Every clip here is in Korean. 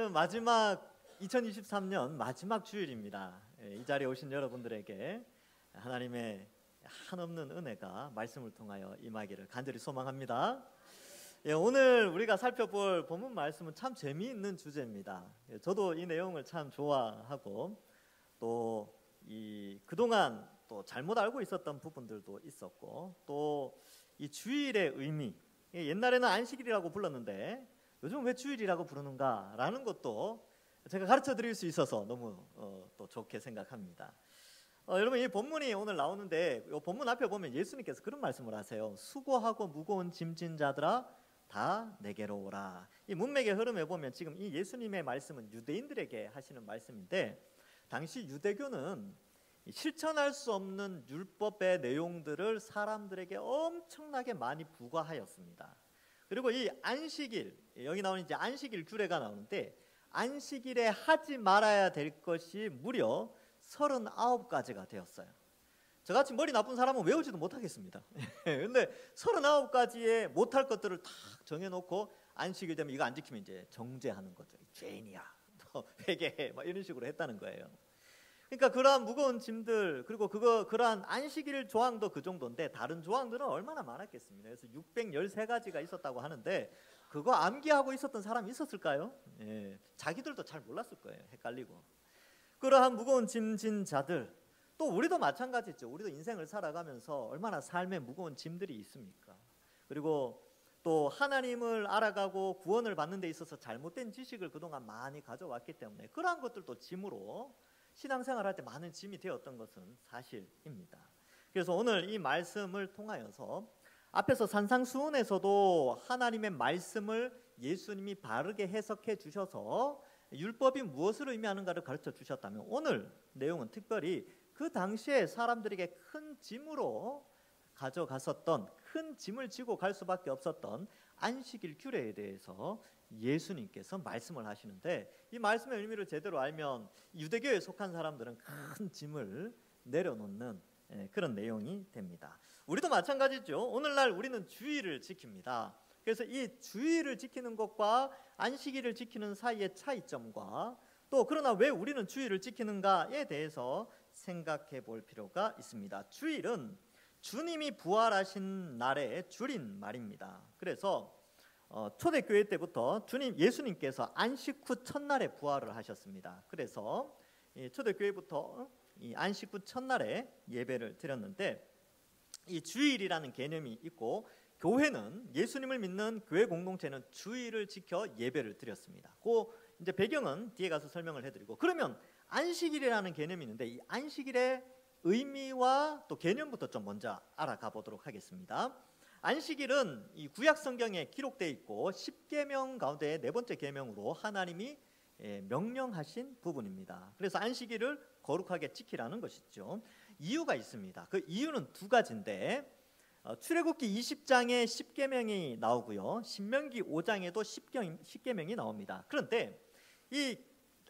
오늘은 마지막 2023년 마지막 주일입니다. 이 자리에 오신 여러분들에게 하나님의 한없는 은혜가 말씀을 통하여 임하기를 간절히 소망합니다. 오늘 우리가 살펴볼 본문 말씀은 참 재미있는 주제입니다. 저도 이 내용을 참 좋아하고 또 그동안 또 잘못 알고 있었던 부분들도 있었고 또 이 주일의 의미, 옛날에는 안식일이라고 불렀는데 요즘 왜 주일이라고 부르는가라는 것도 제가 가르쳐 드릴 수 있어서 너무 또 좋게 생각합니다. 여러분, 이 본문이 오늘 나오는데 이 본문 앞에 보면 예수님께서 그런 말씀을 하세요. 수고하고 무거운 짐진 자들아 다 내게로 오라. 이 문맥의 흐름에 보면 지금 이 예수님의 말씀은 유대인들에게 하시는 말씀인데, 당시 유대교는 실천할 수 없는 율법의 내용들을 사람들에게 엄청나게 많이 부과하였습니다. 그리고 이 안식일, 여기 나오는 이제 안식일 규례가 나오는데 안식일에 하지 말아야 될 것이 무려 39가지가 되었어요. 저같이 머리 나쁜 사람은 외우지도 못하겠습니다. 근데 39가지의 못할 것들을 다 정해놓고 안식일 되면 이거 안 지키면 이제 정죄하는 거죠. 죄인이야, 너 회개해, 막 이런 식으로 했다는 거예요. 그러니까 그러한 무거운 짐들, 그리고 그러한 안식일 조항도 그 정도인데 다른 조항들은 얼마나 많았겠습니까? 그래서 613가지가 있었다고 하는데 그거 암기하고 있었던 사람이 있었을까요? 자기들도 잘 몰랐을 거예요. 헷갈리고. 그러한 무거운 짐진 자들, 또 우리도 마찬가지죠. 우리도 인생을 살아가면서 얼마나 삶에 무거운 짐들이 있습니까? 그리고 또 하나님을 알아가고 구원을 받는 데 있어서 잘못된 지식을 그동안 많이 가져왔기 때문에 그러한 것들도 짐으로 신앙생활할 때 많은 짐이 되었던 것은 사실입니다. 그래서 오늘 이 말씀을 통하여서 앞에서 산상수훈에서도 하나님의 말씀을 예수님이 바르게 해석해 주셔서 율법이 무엇을 의미하는가를 가르쳐 주셨다면, 오늘 내용은 특별히 그 당시에 사람들에게 큰 짐으로 가져갔었던, 큰 짐을 지고 갈 수밖에 없었던 안식일 규례에 대해서 예수님께서 말씀을 하시는데, 이 말씀의 의미를 제대로 알면 유대교에 속한 사람들은 큰 짐을 내려놓는 그런 내용이 됩니다. 우리도 마찬가지죠. 오늘날 우리는 주일을 지킵니다. 그래서 이 주일을 지키는 것과 안식일을 지키는 사이의 차이점과 또 그러나 왜 우리는 주일을 지키는가에 대해서 생각해 볼 필요가 있습니다. 주일은 주님이 부활하신 날의 줄인 말입니다. 그래서 초대교회 때부터 예수님께서 안식 후 첫날에 부활을 하셨습니다. 그래서 초대교회부터 이 안식 후 첫날에 예배를 드렸는데, 이 주일이라는 개념이 있고 교회는, 예수님을 믿는 교회 공동체는 주일을 지켜 예배를 드렸습니다. 그 이제 배경은 뒤에 가서 설명을 해드리고, 그러면 안식일이라는 개념이 있는데 이 안식일의 의미와 또 개념부터 좀 먼저 알아가 보도록 하겠습니다. 안식일은 이 구약 성경에 기록되어 있고 10계명 가운데 네 번째 계명으로 하나님이 명령하신 부분입니다. 그래서 안식일을 거룩하게 지키라는 것이죠. 이유가 있습니다. 그 이유는 두 가지인데, 출애굽기 20장에 10계명이 나오고요, 신명기 5장에도 10계명이 나옵니다. 그런데 이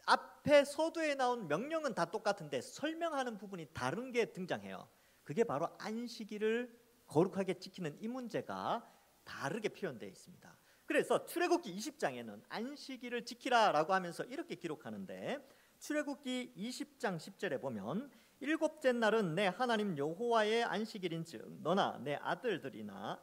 앞에 서두에 나온 명령은 다 똑같은데 설명하는 부분이 다른 게 등장해요. 그게 바로 안식일을 거룩하게 지키는 이 문제가 다르게 표현되어 있습니다. 그래서 출애굽기 20장에는 안식일을 지키라라고 하면서 이렇게 기록하는데, 출애굽기 20장 10절에 보면 일곱째 날은 내 하나님 여호와의 안식일인즉 너나 내 아들이나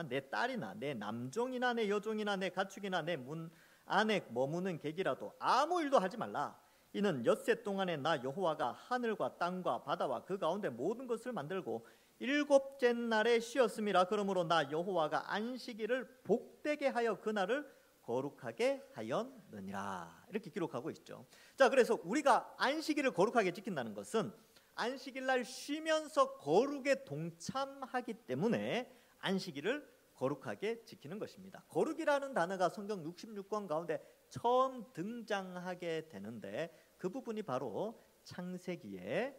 내 딸이나 내 남종이나 내 여종이나 내 가축이나 내 문 안에 머무는 객이라도 아무 일도 하지 말라. 이는 엿새 동안에 나 여호와가 하늘과 땅과 바다와 그 가운데 모든 것을 만들고 일곱째 날에 쉬었음이라. 그러므로 나 여호와가 안식일을 복되게 하여 그날을 거룩하게 하였느니라. 이렇게 기록하고 있죠. 자, 그래서 우리가 안식일을 거룩하게 지킨다는 것은 안식일 날 쉬면서 거룩에 동참하기 때문에 안식일을 거룩하게 지키는 것입니다. 거룩이라는 단어가 성경 66권 가운데 처음 등장하게 되는데 그 부분이 바로 창세기의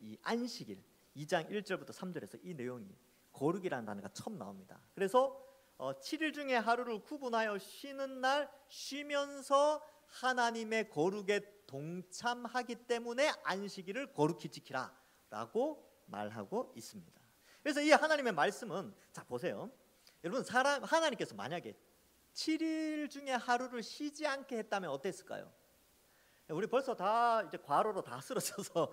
이 안식일 2장 1절부터 3절에서 이 내용이, 거룩이라는 단어가 처음 나옵니다. 그래서 7일 중에 하루를 구분하여 쉬는 날 쉬면서 하나님의 거룩에 동참하기 때문에 안식일을 거룩히 지키라 라고 말하고 있습니다. 그래서 이 하나님의 말씀은, 자 보세요, 여러분, 하나님께서 만약에 7일 중에 하루를 쉬지 않게 했다면 어땠을까요? 우리 벌써 다 이제 과로로 다 쓰러져서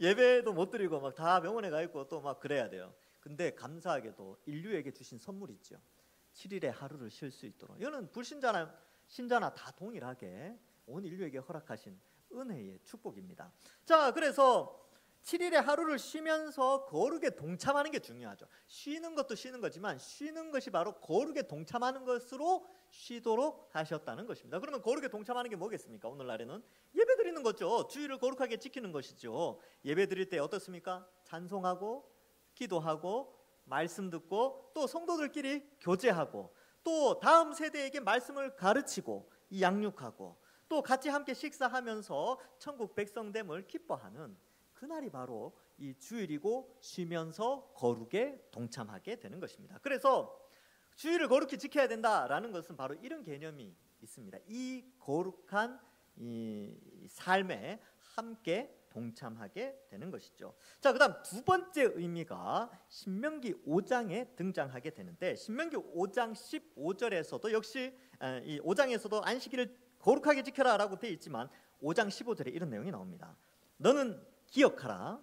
예배도 못 드리고 막 다 병원에 가 있고 또 막 그래야 돼요. 근데 감사하게도 인류에게 주신 선물이 있죠. 7일의 하루를 쉴 수 있도록. 이거는 불신자나 신자나 다 동일하게 온 인류에게 허락하신 은혜의 축복입니다. 자, 그래서 7일의 하루를 쉬면서 거룩에 동참하는 게 중요하죠. 쉬는 것도 쉬는 거지만 쉬는 것이 바로 거룩에 동참하는 것으로 쉬도록 하셨다는 것입니다. 그러면 거룩에 동참하는 게 뭐겠습니까? 오늘날에는 예배 드리는 거죠. 주일을 거룩하게 지키는 것이죠. 예배 드릴 때 어떻습니까? 찬송하고 기도하고 말씀 듣고 또 성도들끼리 교제하고 또 다음 세대에게 말씀을 가르치고 양육하고 또 같이 함께 식사하면서 천국 백성됨을 기뻐하는 그날이 바로 이 주일이고 쉬면서 거룩에 동참하게 되는 것입니다. 그래서 주일을 거룩히 지켜야 된다라는 것은 바로 이런 개념이 있습니다. 이 거룩한 이 삶에 함께 동참하게 되는 것이죠. 자, 그다음 두 번째 의미가 신명기 5장에 등장하게 되는데 신명기 5장 15절에서도 역시 이 5장에서도 안식일을 거룩하게 지켜라라고 되어 있지만 5장 15절에 이런 내용이 나옵니다. 너는 기억하라.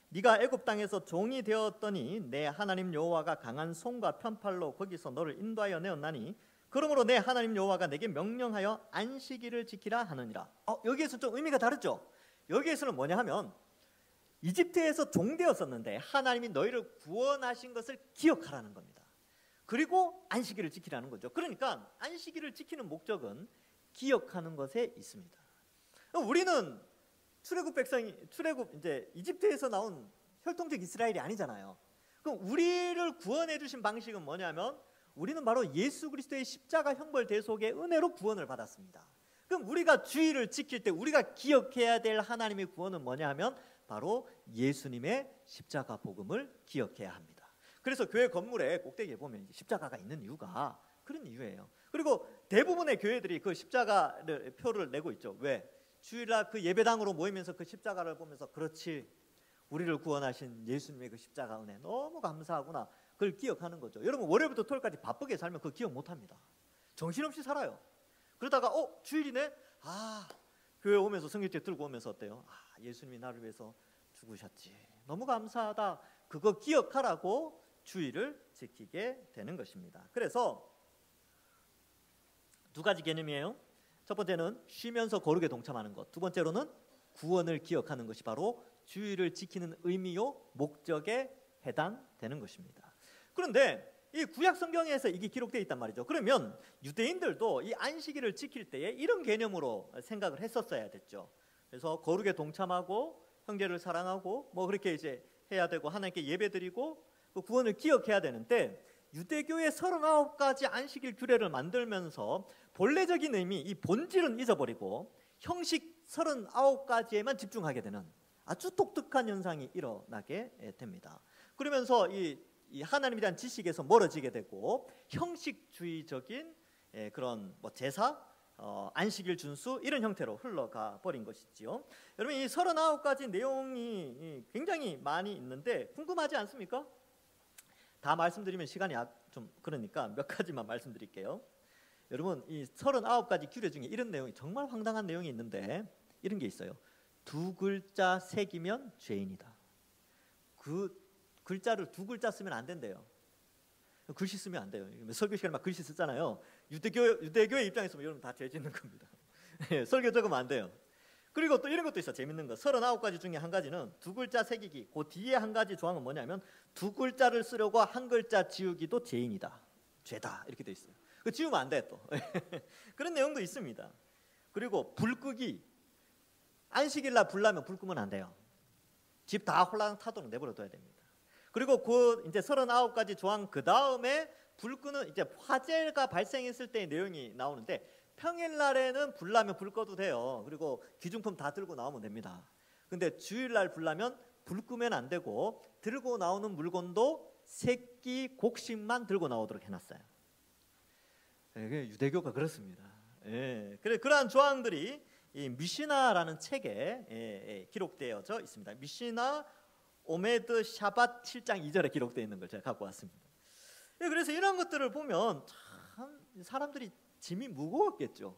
네가 애굽 땅에서 종이 되었더니 내 하나님 여호와가 강한 손과 편팔로 거기서 너를 인도하여 내었나니 그러므로 내 하나님 여호와가 내게 명령하여 안식일을 지키라 하느니라. 여기에서 좀 의미가 다르죠. 여기에서는 뭐냐 하면 이집트에서 종되었었는데 하나님이 너희를 구원하신 것을 기억하라는 겁니다. 그리고 안식일을 지키라는 거죠. 그러니까 안식일을 지키는 목적은 기억하는 것에 있습니다. 우리는 출애굽 이제 이집트에서 나온 혈통적 이스라엘이 아니잖아요. 그럼 우리를 구원해 주신 방식은 뭐냐면 우리는 바로 예수 그리스도의 십자가 형벌 대속의 은혜로 구원을 받았습니다. 그럼 우리가 주일을 지킬 때 우리가 기억해야 될 하나님의 구원은 뭐냐 하면 바로 예수님의 십자가 복음을 기억해야 합니다. 그래서 교회 건물에 꼭대기에 보면 십자가가 있는 이유가 그런 이유예요. 그리고 대부분의 교회들이 그 십자가를 표를 내고 있죠. 왜? 주일날 그 예배당으로 모이면서 그 십자가를 보면서 그렇지, 우리를 구원하신 예수님의 그 십자가 은혜 너무 감사하구나, 그걸 기억하는 거죠. 여러분 월요일부터 토요일까지 바쁘게 살면 그거 기억 못합니다. 정신없이 살아요. 그러다가 주일이네? 교회 오면서 성경책 들고 오면서 어때요? 예수님이 나를 위해서 죽으셨지, 너무 감사하다, 그거 기억하라고 주일을 지키게 되는 것입니다. 그래서 두 가지 개념이에요. 첫 번째는 쉬면서 거룩에 동참하는 것, 두 번째로는 구원을 기억하는 것이 바로 주일을 지키는 의미요 목적에 해당되는 것입니다. 그런데 이 구약 성경에서 이게 기록되어 있단 말이죠. 그러면 유대인들도 이 안식일을 지킬 때에 이런 개념으로 생각을 했었어야 됐죠. 그래서 거룩에 동참하고 형제를 사랑하고 뭐 그렇게 이제 해야 되고 하나님께 예배드리고 그 구원을 기억해야 되는데, 유대교의 39가지 안식일 규례를 만들면서 본래적인 의미, 이 본질은 잊어버리고 형식 39가지에만 집중하게 되는 아주 독특한 현상이 일어나게 됩니다. 그러면서 이 하나님에 대한 지식에서 멀어지게 되고 형식주의적인 그런 뭐 제사, 안식일 준수 이런 형태로 흘러가 버린 것이지요. 여러분 이 39가지 내용이 굉장히 많이 있는데 궁금하지 않습니까? 다 말씀드리면 시간이 좀 그러니까 몇 가지만 말씀드릴게요. 여러분 이 39가지 규례 중에 이런 내용이 정말 황당한 내용이 있는데 이런 게 있어요. 두 글자 새기면 죄인이다. 그 글자를 두 글자 쓰면 안 된대요. 글씨 쓰면 안 돼요. 설교 시간에 막 글씨 쓰잖아요. 유대교의 입장에서 여러분 다 죄 짓는 겁니다. 설교 적으면 안 돼요. 그리고 또 이런 것도 있어. 재밌는 거. 39가지 중에 한 가지는 두 글자 새기기. 그 뒤에 한 가지 조항은 뭐냐면 두 글자를 쓰려고 한 글자 지우기도 죄인이다. 죄다. 이렇게 돼 있어요. 그 지우면 안 돼 또. 그런 내용도 있습니다. 그리고 불 끄기. 안식일날 불 나면 불 끄면 안 돼요. 집 다 홀랑 타도록 내버려 둬야 됩니다. 그리고 그 이제 39가지 조항 그 다음에 불 끄는 이제 화재가 발생했을 때의 내용이 나오는데, 평일날에는 불 나면 불 꺼도 돼요. 그리고 귀중품 다 들고 나오면 됩니다. 근데 주일날 불 나면 불 끄면 안 되고 들고 나오는 물건도 새끼 곡식만 들고 나오도록 해놨어요. 유대교가 그렇습니다. 그래 그러한 조항들이 이 미시나라는 책에 기록되어져 있습니다. 미시나 오메드 샤밧 7장 2절에 기록되어 있는 걸 제가 갖고 왔습니다. 그래서 이런 것들을 보면 참 사람들이 짐이 무거웠겠죠.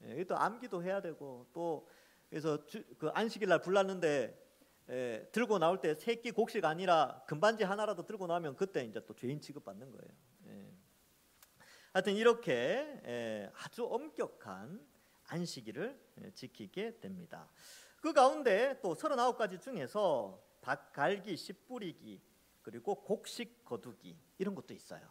예, 또 암기도 해야 되고 또 그래서 그 안식일 날 불났는데 들고 나올 때 새끼 곡식 아니라 금반지 하나라도 들고 나오면 그때 이제 또 죄인 취급받는 거예요. 예. 하여튼 이렇게 아주 엄격한 안식일을 지키게 됩니다. 그 가운데 또 39가지 중에서 밭 갈기, 씨 뿌리기, 그리고 곡식 거두기 이런 것도 있어요.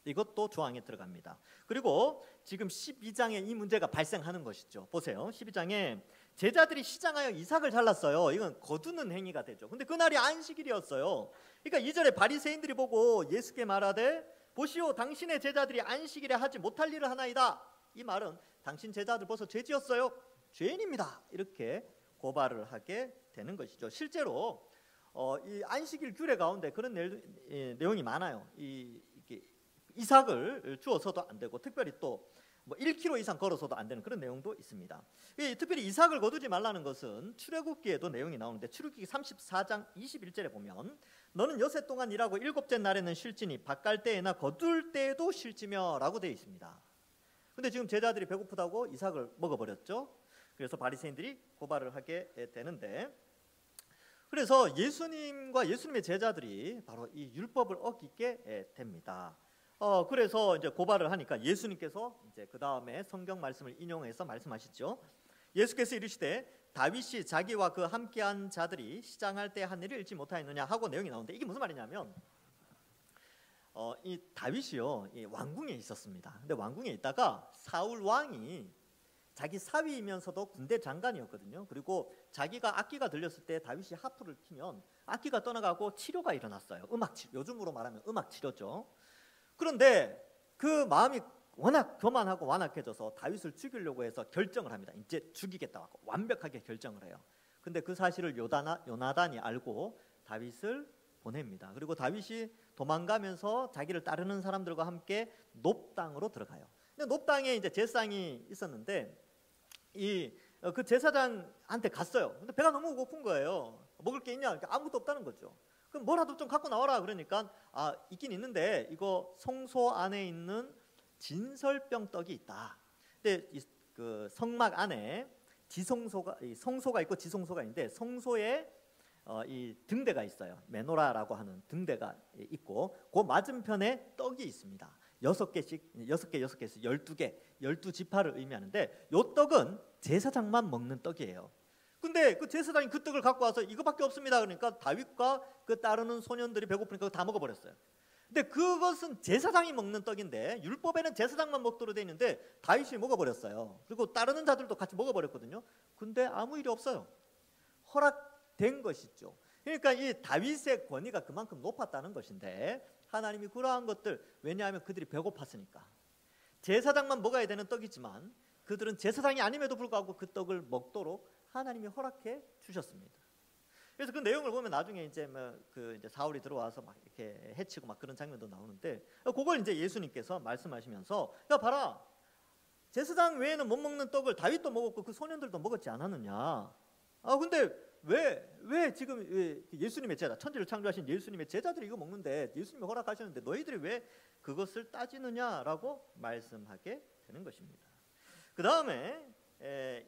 이것도 조항에 들어갑니다. 그리고 지금 12장에 이 문제가 발생하는 것이죠. 보세요. 12장에 제자들이 시장하여 이삭을 잘랐어요. 이건 거두는 행위가 되죠. 근데 그날이 안식일이었어요. 그러니까 2절에 바리새인들이 보고 예수께 말하되 보시오 당신의 제자들이 안식일에 하지 못할 일을 하나이다. 이 말은 당신 제자들 벌써 죄 지었어요. 죄인입니다. 이렇게 고발을 하게 되는 것이죠. 실제로 이 안식일 규례 가운데 그런 내용이 많아요. 이삭을 주어서도 안 되고 특별히 또 뭐 1km 이상 걸어서도 안 되는 그런 내용도 있습니다. 특별히 이삭을 거두지 말라는 것은 출애굽기에도 내용이 나오는데 출애굽기 34장 21절에 보면 너는 여세 동안 일하고 일곱째 날에는 쉴지니 밭 갈 때에나 거둘 때에도 쉴지며 라고 되어 있습니다. 근데 지금 제자들이 배고프다고 이삭을 먹어버렸죠. 그래서 바리새인들이 고발을 하게 되는데 그래서 예수님과 예수님의 제자들이 바로 이 율법을 어기게 됩니다. 그래서 이제 고발을 하니까 예수님께서 이제 그 다음에 성경 말씀을 인용해서 말씀하시죠. 예수께서 이르시되 다윗이 자기와 그 함께한 자들이 시장할 때 한 일을 잊지 못하였느냐 하고 내용이 나오는데 이게 무슨 말이냐면 이 다윗이요 이 왕궁에 있었습니다. 근데 왕궁에 있다가 사울 왕이 자기 사위이면서도 군대 장관이었거든요. 그리고 자기가 악기가 들렸을 때 다윗이 하프를 키면 악기가 떠나가고 치료가 일어났어요. 음악 치료, 요즘으로 말하면 음악 치료죠. 그런데 그 마음이 워낙 교만하고 완악해져서 다윗을 죽이려고 해서 결정을 합니다. 이제 죽이겠다고 완벽하게 결정을 해요. 근데 그 사실을 요나단이 알고 다윗을 보냅니다. 그리고 다윗이 도망가면서 자기를 따르는 사람들과 함께 놉 땅으로 들어가요. 근데 놉 땅에 이제 제사장이 있었는데 그 제사장한테 갔어요. 근데 배가 너무 고픈 거예요. 먹을 게 있냐? 그러니까 아무것도 없다는 거죠. 그럼 뭐라도 좀 갖고 나와라. 그러니까 있긴 있는데 이거 성소 안에 있는 진설병 떡이 있다. 근데 그 성막 안에 성소가 있고 지성소가 있는데 성소에 이 등대가 있어요. 메노라라고 하는 등대가 있고 그 맞은편에 떡이 있습니다. 6개씩 12개 12지파를 의미하는데 이 떡은 제사장만 먹는 떡이에요. 근데 그 제사장이 그 떡을 갖고 와서 이거밖에 없습니다. 그러니까 다윗과 그 따르는 소년들이 배고프니까 다 먹어버렸어요. 근데 그것은 제사장이 먹는 떡인데 율법에는 제사장만 먹도록 돼 있는데 다윗이 먹어버렸어요. 그리고 따르는 자들도 같이 먹어버렸거든요. 근데 아무 일이 없어요. 허락된 것이죠. 그러니까 이 다윗의 권위가 그만큼 높았다는 것인데 하나님이 그러한 것들, 왜냐하면 그들이 배고팠으니까 제사장만 먹어야 되는 떡이지만 그들은 제사장이 아님에도 불구하고 그 떡을 먹도록 하나님이 허락해 주셨습니다. 그래서 그 내용을 보면 나중에 이제 이제 사울이 들어와서 막 이렇게 해치고 막 그런 장면도 나오는데 그걸 이제 예수님께서 말씀하시면서 야 봐라, 제사장 외에는 못 먹는 떡을 다윗도 먹었고 그 소년들도 먹었지 않았느냐. 근데 왜 지금 예수님의 제자, 천지를 창조하신 예수님의 제자들이 이거 먹는데 예수님이 허락하셨는데 너희들이 왜 그것을 따지느냐라고 말씀하게 되는 것입니다. 그 다음에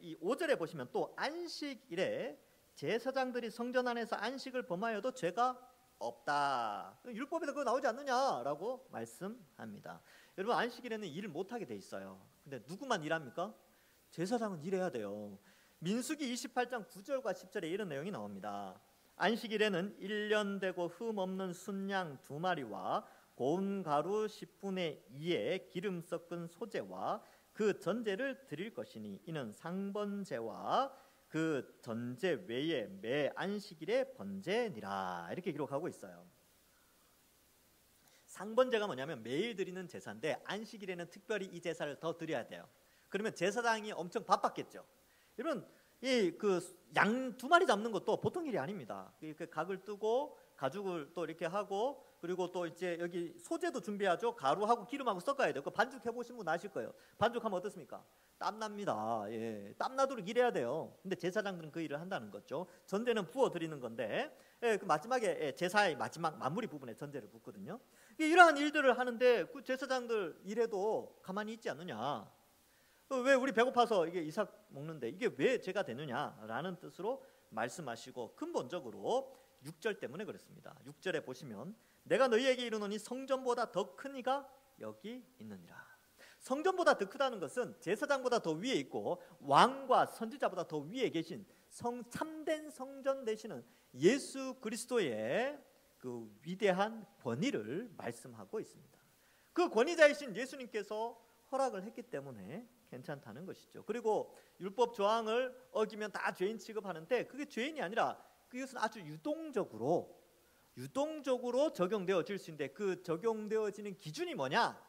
이 5절에 보시면 또 안식일에 제사장들이 성전 안에서 안식을 범하여도 죄가 없다. 율법에도 그거 나오지 않느냐라고 말씀합니다. 여러분 안식일에는 일을 못하게 돼 있어요. 근데 누구만 일합니까? 제사장은 일해야 돼요. 민수기 28장 9절과 10절에 이런 내용이 나옵니다. 안식일에는 1년 되고 흠 없는 순양 2마리와 고운 가루 10분의 2의 기름 섞은 소제와 그 전제를 드릴 것이니 이는 상번제와 그 전제 외에 매 안식일의 번제니라. 이렇게 기록하고 있어요. 상번제가 뭐냐면 매일 드리는 제사인데 안식일에는 특별히 이 제사를 더 드려야 돼요. 그러면 제사장이 엄청 바빴겠죠. 여러분 그 양 2마리 잡는 것도 보통 일이 아닙니다. 그 각을 뜨고 가죽을 또 이렇게 하고 그리고 또 이제 여기 소재도 준비하죠. 가루하고 기름하고 섞어야 돼요. 그 반죽해 보신 분 아실 거예요. 반죽하면 어떻습니까? 땀납니다. 예, 땀나도록 일해야 돼요. 근데 제사장들은 그 일을 한다는 거죠. 전제는 부어 드리는 건데, 예, 그 마지막에 제사의 마지막 마무리 부분에 전제를 붓거든요. 이러한 일들을 하는데 그 제사장들 일해도 가만히 있지 않느냐. 왜 우리 배고파서 이게 이삭 먹는데 이게 왜 죄가 되느냐라는 뜻으로 말씀하시고, 근본적으로 6절 때문에 그랬습니다. 6절에 보시면 내가 너희에게 이르노니 성전보다 더 큰 이가 여기 있느니라. 성전보다 더 크다는 것은 제사장보다 더 위에 있고 왕과 선지자보다 더 위에 계신 참된 성전 되시는 예수 그리스도의 그 위대한 권위를 말씀하고 있습니다. 그 권위자이신 예수님께서 허락을 했기 때문에 괜찮다는 것이죠. 그리고 율법 조항을 어기면 다 죄인 취급하는데 그게 죄인이 아니라 그것은 아주 유동적으로 적용되어질 수 있는데, 그 적용되어지는 기준이 뭐냐?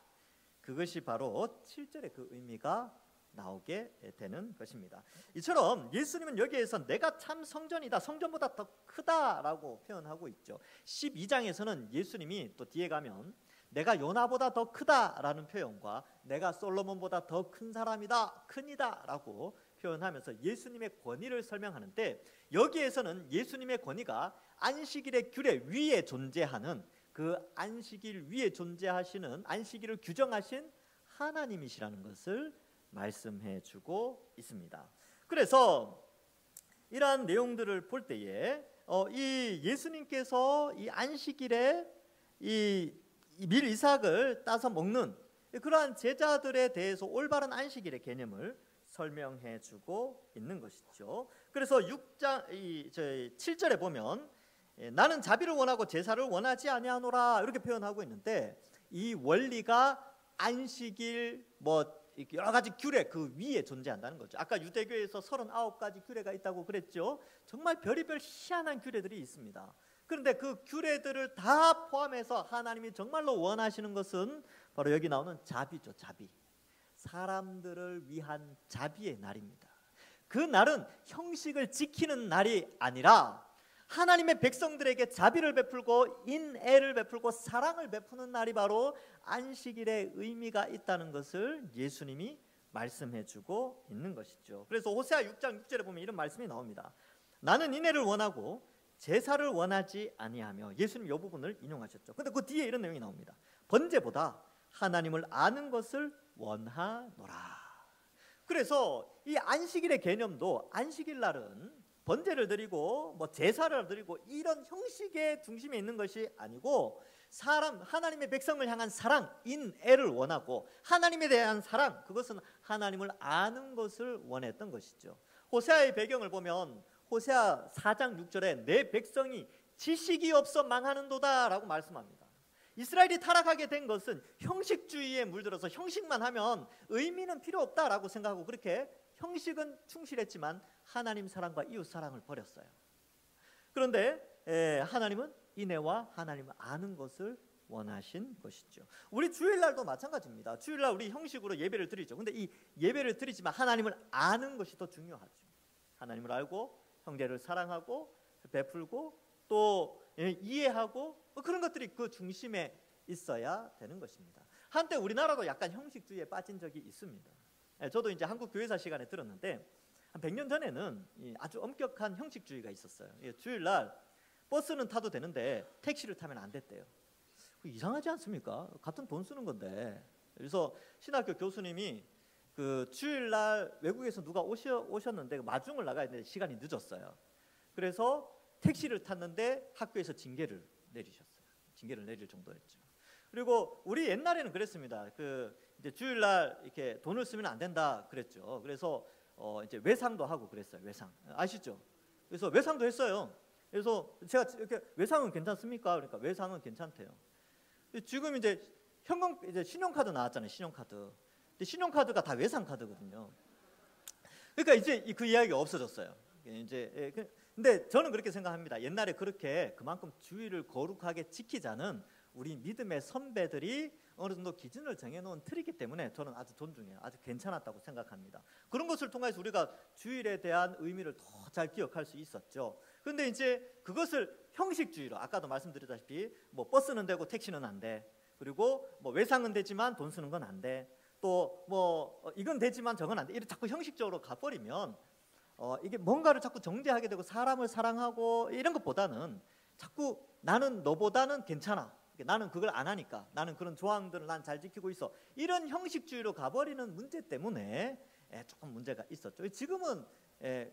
그것이 바로 7절의 그 의미가 나오게 되는 것입니다. 이처럼 예수님은 여기에서 내가 참 성전이다, 성전보다 더 크다라고 표현하고 있죠. 12장에서는 예수님이 또 뒤에 가면 내가 요나보다 더 크다라는 표현과 내가 솔로몬보다 더 큰 사람이다, 큰이다라고 표현하면서 예수님의 권위를 설명하는데, 여기에서는 예수님의 권위가 안식일의 규례 위에 존재하는, 그 안식일 위에 존재하시는, 안식일을 규정하신 하나님이시라는 것을 말씀해 주고 있습니다. 그래서 이러한 내용들을 볼 때에 이 예수님께서 이 안식일에 이 밀 이삭을 따서 먹는 그러한 제자들에 대해서 올바른 안식일의 개념을 설명해 주고 있는 것이죠. 그래서 7절에 보면 나는 자비를 원하고 제사를 원하지 아니하노라 이렇게 표현하고 있는데, 이 원리가 안식일 여러 가지 규례 그 위에 존재한다는 거죠. 아까 유대교에서 39가지 규례가 있다고 그랬죠. 정말 별의별 희한한 규례들이 있습니다. 그런데 그 규례들을 다 포함해서 하나님이 정말로 원하시는 것은 바로 여기 나오는 자비죠. 자비. 사람들을 위한 자비의 날입니다. 그 날은 형식을 지키는 날이 아니라 하나님의 백성들에게 자비를 베풀고 인애를 베풀고 사랑을 베푸는 날이 바로 안식일의 의미가 있다는 것을 예수님이 말씀해 주고 있는 것이죠. 그래서 호세아 6장 6절에 보면 이런 말씀이 나옵니다. 나는 인애를 원하고 제사를 원하지 아니하며, 예수님 이 부분을 인용하셨죠. 근데 그 뒤에 이런 내용이 나옵니다. 번제보다 하나님을 아는 것을 원하노라. 그래서 이 안식일의 개념도 안식일 날은 번제를 드리고 제사를 드리고 이런 형식의 중심에 있는 것이 아니고, 하나님의 백성을 향한 사랑, 인애를 원하고 하나님에 대한 사랑, 그것은 하나님을 아는 것을 원했던 것이죠. 호세아의 배경을 보면 호세아 4장 6절에 내 백성이 지식이 없어 망하는도다 라고 말씀합니다. 이스라엘이 타락하게 된 것은 형식주의에 물들어서 형식만 하면 의미는 필요 없다라고 생각하고 그렇게 형식은 충실했지만 하나님 사랑과 이웃 사랑을 버렸어요. 그런데 하나님은 인애와 하나님을 아는 것을 원하신 것이죠. 우리 주일날도 마찬가지입니다. 주일날 우리 형식으로 예배를 드리죠. 근데 이 예배를 드리지만 하나님을 아는 것이 더 중요하죠. 하나님을 알고 형제를 사랑하고 베풀고 또 이해하고 그런 것들이 그 중심에 있어야 되는 것입니다. 한때 우리나라도 약간 형식주의에 빠진 적이 있습니다. 저도 이제 한국 교회사 시간에 들었는데 한 100년 전에는 아주 엄격한 형식주의가 있었어요. 주일날 버스는 타도 되는데 택시를 타면 안 됐대요. 이상하지 않습니까? 같은 돈 쓰는 건데. 그래서 신학교 교수님이 그 주일날 외국에서 누가 오셨는데 마중을 나가야 되는데 시간이 늦었어요. 그래서 택시를 탔는데 학교에서 징계를 내리셨어요. 징계를 내릴 정도였죠. 그리고 우리 옛날에는 그랬습니다. 이제 주일날 이렇게 돈을 쓰면 안 된다 그랬죠. 그래서 이제 외상도 하고 그랬어요. 외상 아시죠? 그래서 외상도 했어요. 그래서 제가 이렇게 외상은 괜찮습니까? 그러니까 외상은 괜찮대요. 지금 이제 신용카드 나왔잖아요. 신용카드. 근데 신용카드가 다 외상카드거든요. 그러니까 이제 그 이야기가 없어졌어요. 근데 저는 그렇게 생각합니다. 옛날에 그렇게 그만큼 주의를 거룩하게 지키자는 우리 믿음의 선배들이 어느 정도 기준을 정해놓은 틀이기 때문에 저는 아주 존중해요. 아주 괜찮았다고 생각합니다. 그런 것을 통해서 우리가 주일에 대한 의미를 더 잘 기억할 수 있었죠. 그런데 이제 그것을 형식주의로, 아까도 말씀드렸다시피 버스는 되고 택시는 안 돼. 그리고 외상은 되지만 돈 쓰는 건 안 돼. 또 뭐 이건 되지만 저건 안 돼. 이렇게 자꾸 형식적으로 가버리면 이게 뭔가를 자꾸 정죄하게 되고 사람을 사랑하고 이런 것보다는 자꾸 나는 너보다는 괜찮아. 나는 그걸 안 하니까. 나는 그런 조항들을 난 잘 지키고 있어. 이런 형식주의로 가버리는 문제 때문에 조금 문제가 있었죠. 지금은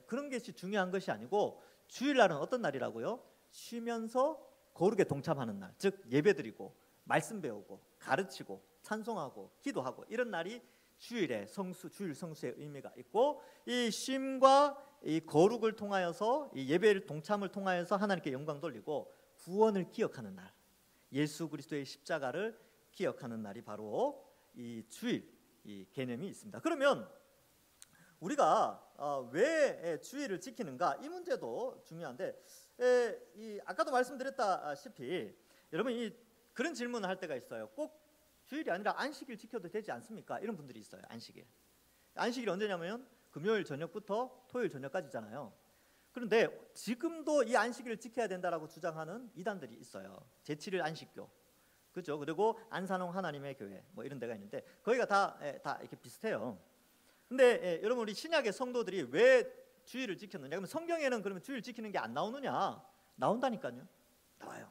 그런 것이 중요한 것이 아니고 주일날은 어떤 날이라고요? 쉬면서 거룩에 동참하는 날. 즉 예배드리고 말씀 배우고 가르치고 찬송하고 기도하고 이런 날이 주일의 성수, 주일 성수의 의미가 있고 이 쉼과 이 거룩을 통하여서 이 예배를 동참을 통하여서 하나님께 영광 돌리고 구원을 기억하는 날, 예수 그리스도의 십자가를 기억하는 날이 바로 이 주일 이 개념이 있습니다. 그러면 우리가 왜 주일을 지키는가 이 문제도 중요한데 아까도 말씀드렸다시피 여러분 이 그런 질문을 할 때가 있어요. 꼭 주일이 아니라 안식일 지켜도 되지 않습니까? 이런 분들이 있어요. 안식일이 언제냐면 금요일 저녁부터 토요일 저녁까지잖아요. 그런데 지금도 이 안식일을 지켜야 된다라고 주장하는 이단들이 있어요. 제7일 안식교, 그렇죠? 그리고 안산홍 하나님의 교회 뭐 이런 데가 있는데 거기가 다 이렇게 비슷해요. 근데 여러분 우리 신약의 성도들이 왜 주일을 지켰느냐? 그러면 성경에는 그러면 주일 지키는 게 안 나오느냐? 나온다니까요. 나와요.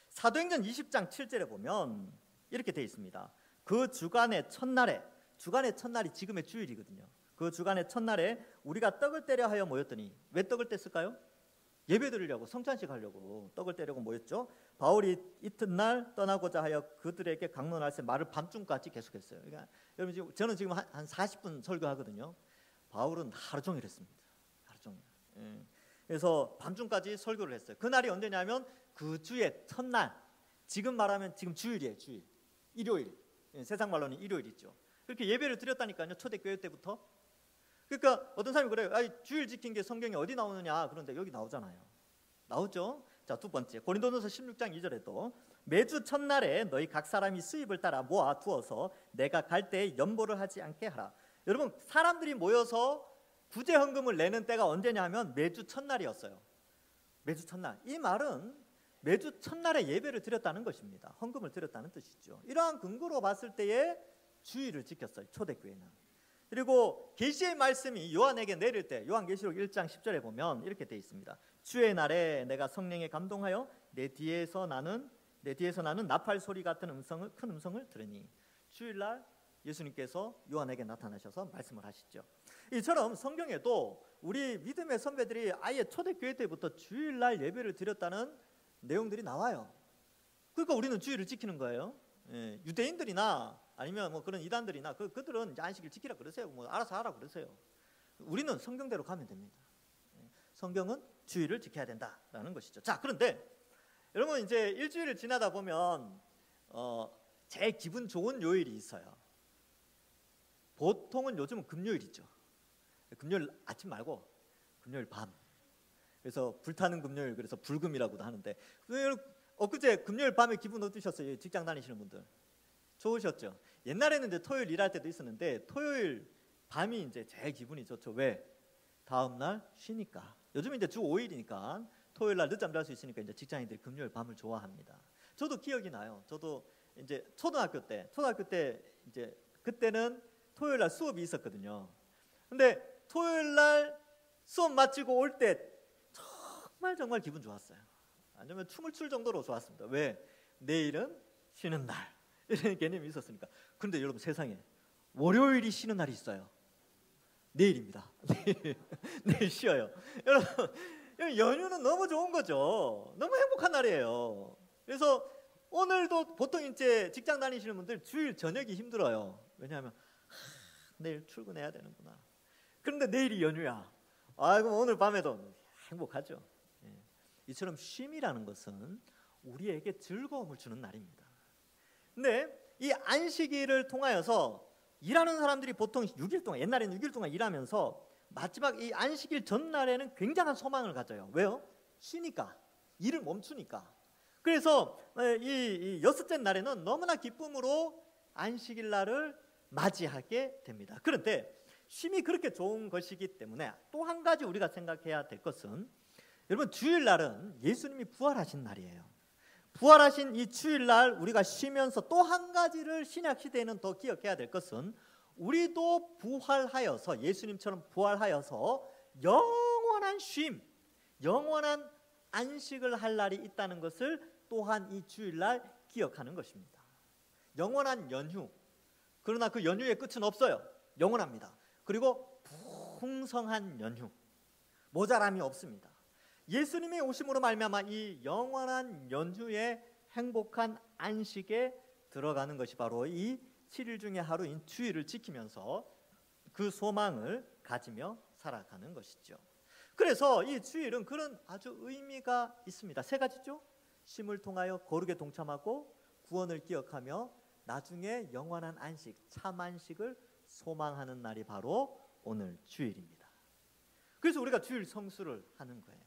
사도행전 20장 7절에 보면 이렇게 돼 있습니다. 그 주간의 첫날에, 주간의 첫날이 지금의 주일이거든요. 그 주간의 첫날에 우리가 떡을 떼려 하여 모였더니, 왜 떡을 뗐을까요? 예배 드리려고, 성찬식 하려고 떡을 떼려고 모였죠. 바울이 이튿날 떠나고자 하여 그들에게 강론할세 말을 밤중까지 계속했어요. 그러니까 여러분 저는 지금 한 40분 설교하거든요. 바울은 하루 종일 했습니다. 하루 종일. 그래서 밤중까지 설교를 했어요. 그날이 언제냐면 그 주의 첫날. 지금 말하면 지금 주일이에요. 주일. 일요일. 세상 말로는 일요일 있죠. 그렇게 예배를 드렸다니까요. 초대교회 때부터. 그러니까 어떤 사람이 그래요. 주일 지킨 게 성경에 어디 나오느냐. 그런데 여기 나오잖아요. 나오죠. 자, 두 번째 고린도전서 16장 2절에도 매주 첫날에 너희 각 사람이 수입을 따라 모아 두어서 내가 갈 때에 연보를 하지 않게 하라. 여러분 사람들이 모여서 구제 헌금을 내는 때가 언제냐면 매주 첫날이었어요. 매주 첫날. 이 말은 매주 첫날에 예배를 드렸다는 것입니다. 헌금을 드렸다는 뜻이죠. 이러한 근거로 봤을 때에 주일을 지켰어요. 초대교회는. 그리고 계시의 말씀이 요한에게 내릴 때 요한계시록 1장 10절에 보면 이렇게 되어 있습니다. 주의 날에 내가 성령에 감동하여 내 뒤에서 나는 나팔 소리 같은 큰 음성을 들으니 주일날 예수님께서 요한에게 나타나셔서 말씀을 하시죠. 이처럼 성경에도 우리 믿음의 선배들이 아예 초대교회 때부터 주일날 예배를 드렸다는 내용들이 나와요. 그러니까 우리는 주일을 지키는 거예요. 유대인들이나 아니면 뭐 그런 이단들이나 그들은 이제 안식일 지키라 그러세요. 뭐 알아서 하라 그러세요. 우리는 성경대로 가면 됩니다. 성경은 주일을 지켜야 된다라는 것이죠. 자, 그런데 여러분 이제 일주일을 지나다 보면 제일 기분 좋은 요일이 있어요. 보통은 요즘은 금요일이죠. 금요일 아침 말고 금요일 밤. 그래서 불타는 금요일, 그래서 불금이라고도 하는데 엊그제 금요일 밤에 기분 어떠셨어요? 직장 다니시는 분들 좋으셨죠? 옛날에는 이제 토요일 일할 때도 있었는데 토요일 밤이 이제 제일 기분이 좋죠. 왜? 다음 날 쉬니까. 요즘 이제 주 5일이니까 토요일 날 늦잠 잘 수 있으니까 이제 직장인들이 금요일 밤을 좋아합니다. 저도 기억이 나요. 저도 이제 초등학교 때 이제 그때는 토요일 날 수업이 있었거든요. 근데 토요일 날 수업 마치고 올 때 정말 기분 좋았어요. 아니면 춤을 출 정도로 좋았습니다. 왜? 내일은 쉬는 날. 이런 개념이 있었으니까. 그런데 여러분 세상에 월요일이 쉬는 날이 있어요. 내일입니다. 내일 쉬어요. 여러분 연휴는 너무 좋은 거죠. 너무 행복한 날이에요. 그래서 오늘도 보통 이제 직장 다니시는 분들 주일 저녁이 힘들어요. 왜냐하면 내일 출근해야 되는구나. 그런데 내일이 연휴야. 그럼 오늘 밤에도 행복하죠. 이처럼 쉼이라는 것은 우리에게 즐거움을 주는 날입니다. 근데 이 안식일을 통하여서 일하는 사람들이 보통 6일 동안, 옛날에는 6일 동안 일하면서 마지막 이 안식일 전날에는 굉장한 소망을 가져요. 왜요? 쉬니까, 일을 멈추니까. 그래서 이 여섯째 날에는 너무나 기쁨으로 안식일 날을 맞이하게 됩니다. 그런데 쉼이 그렇게 좋은 것이기 때문에 또 한 가지 우리가 생각해야 될 것은, 여러분 주일날은 예수님이 부활하신 날이에요. 부활하신 이 주일날 우리가 쉬면서 또 한 가지를 신약 시대에는 더 기억해야 될 것은, 우리도 부활하여서 예수님처럼 부활하여서 영원한 쉼, 영원한 안식을 할 날이 있다는 것을 또한 이 주일날 기억하는 것입니다. 영원한 연휴, 그러나 그 연휴의 끝은 없어요. 영원합니다. 그리고 풍성한 연휴, 모자람이 없습니다. 예수님의 오심으로 말미암아 이 영원한 연휴의 행복한 안식에 들어가는 것이 바로 이 7일 중에 하루인 주일을 지키면서 그 소망을 가지며 살아가는 것이죠. 그래서 이 주일은 그런 아주 의미가 있습니다. 세 가지죠. 쉼을 통하여 거룩에 동참하고 구원을 기억하며 나중에 영원한 안식, 참 안식을 소망하는 날이 바로 오늘 주일입니다. 그래서 우리가 주일 성수를 하는 거예요.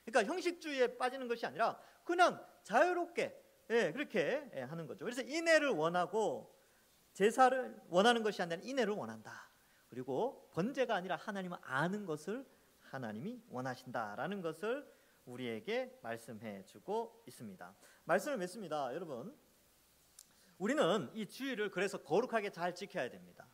그러니까 형식주의에 빠지는 것이 아니라 그냥 자유롭게 그렇게 하는 거죠. 그래서 인애를 원하고 제사를 원하는 것이 아니라 인애를 원한다. 그리고 번제가 아니라 하나님을 아는 것을 하나님이 원하신다라는 것을 우리에게 말씀해 주고 있습니다. 말씀을 맺습니다. 여러분, 우리는 이 주일을 그래서 거룩하게 잘 지켜야 됩니다.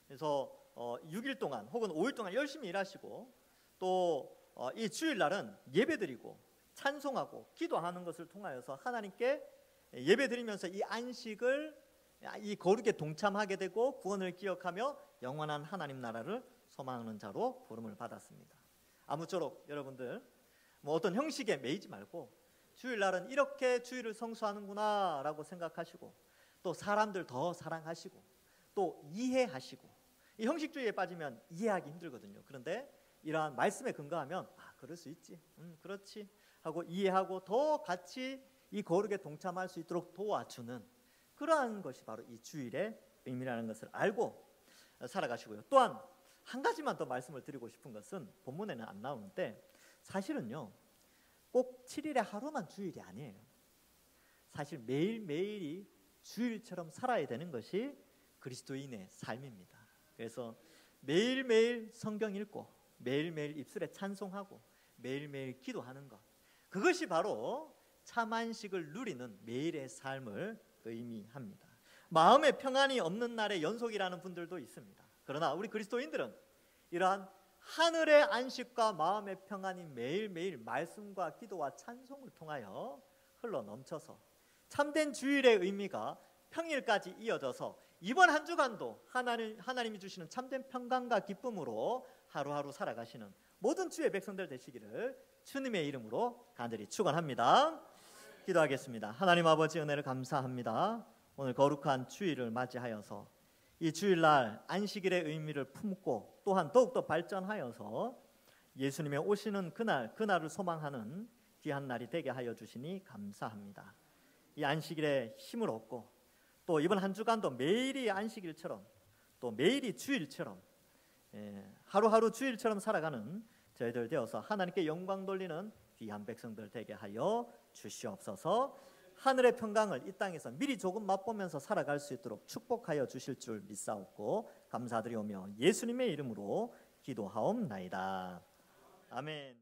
그래서 6일 동안 혹은 5일 동안 열심히 일하시고 또 이 주일날은 예배드리고 찬송하고 기도하는 것을 통하여서 하나님께 예배드리면서 이 안식을 이 거룩에 동참하게 되고 구원을 기억하며 영원한 하나님 나라를 소망하는 자로 부름을 받았습니다. 아무쪼록 여러분들 어떤 형식에 매이지 말고 주일날은 이렇게 주일을 성수하는구나 라고 생각하시고 또 사람들 더 사랑하시고 또 이해하시고, 이 형식주의에 빠지면 이해하기 힘들거든요. 그런데 이러한 말씀에 근거하면 그럴 수 있지, 그렇지 하고 이해하고 더 같이 이 거룩에 동참할 수 있도록 도와주는 그러한 것이 바로 이 주일의 의미라는 것을 알고 살아가시고요. 또한 한 가지만 더 말씀을 드리고 싶은 것은 본문에는 안 나오는데 사실은요 꼭 7일에 하루만 주일이 아니에요. 사실 매일매일이 주일처럼 살아야 되는 것이 그리스도인의 삶입니다. 그래서 매일매일 성경 읽고 매일매일 입술에 찬송하고 매일매일 기도하는 것, 그것이 바로 참 안식을 누리는 매일의 삶을 의미합니다. 마음의 평안이 없는 날의 연속이라는 분들도 있습니다. 그러나 우리 그리스도인들은 이러한 하늘의 안식과 마음의 평안이 매일매일 말씀과 기도와 찬송을 통하여 흘러 넘쳐서 참된 주일의 의미가 평일까지 이어져서 이번 한 주간도 하나님이 주시는 참된 평강과 기쁨으로 하루하루 살아가시는 모든 주의 백성들 되시기를 주님의 이름으로 간절히 축원합니다. 기도하겠습니다. 하나님 아버지, 은혜를 감사합니다. 오늘 거룩한 주일을 맞이하여서 이 주일날 안식일의 의미를 품고 또한 더욱더 발전하여서 예수님의 오시는 그날을 소망하는 귀한 날이 되게 하여 주시니 감사합니다. 이 안식일에 힘을 얻고 또 이번 한 주간도 매일이 안식일처럼 또 매일이 주일처럼 하루하루 주일처럼 살아가는 저희들 되어서 하나님께 영광 돌리는 귀한 백성들 되게 하여 주시옵소서. 하늘의 평강을 이 땅에서 미리 조금 맛보면서 살아갈 수 있도록 축복하여 주실 줄 믿사옵고 감사드리오며 예수님의 이름으로 기도하옵나이다. 아멘.